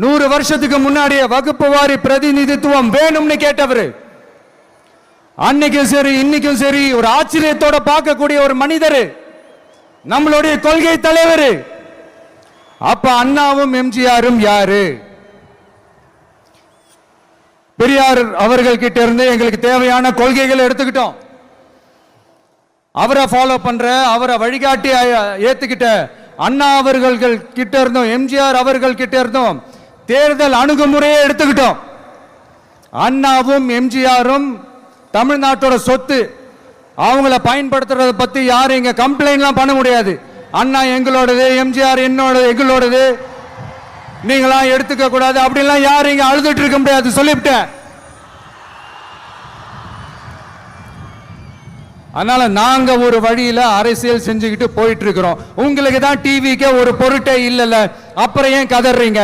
100 வருஷத்துக்கு முன்னாடியே வகுப்பு வாரி பிரதிநிதித்துவம் வேணும்னு கேட்டவர். அன்னைக்கும் சரி இன்னைக்கும் சரி ஒரு ஆச்சரியத்தோட பார்க்கக்கூடிய ஒரு மனிதர், நம்மளுடைய கொள்கை தலைவர். அப்ப அண்ணாவும் எம்ஜிஆரும் யாரு? பெரியார் அவர்கள் கிட்ட இருந்து எங்களுக்கு தேவையான கொள்கைகளை எடுத்துக்கிட்டோம். அவரை ஃபாலோ பண்ற, அவரை வழிகாட்டி ஏத்துக்கிட்ட அண்ணா அவர்கள் கிட்ட இருந்தோம், எம்ஜிஆர் அவர்கள் கிட்ட இருந்தோம் தேர்தல் அணுகுமுறையை எடுத்துக்கிட்டோம். அண்ணாவும் எம்ஜிஆரும் தமிழ்நாட்டோட சொத்து. அவங்கள பயன்படுத்துறத பத்தி யாரும் இங்க கம்ப்ளைண்ட்லாம் பண்ண முடியாது. அண்ணா எங்களோடது, எம்ஜிஆர் என்னோடது, எங்களோடது, நீங்களாம் எடுத்துக்க கூடாது அப்படின்லாம் யாரும் இங்க அழுதுட்டு இருக்க முடியாது, சொல்லிவிட்டேன். அதனால நாங்க ஒரு வழியில அரசியல் செஞ்சுக்கிட்டு போயிட்டு இருக்கிறோம். உங்களுக்கு தான் டிவிக்கே ஒரு பொருட்டே இல்லைல்ல, அப்புறம் ஏன் கதறீங்க?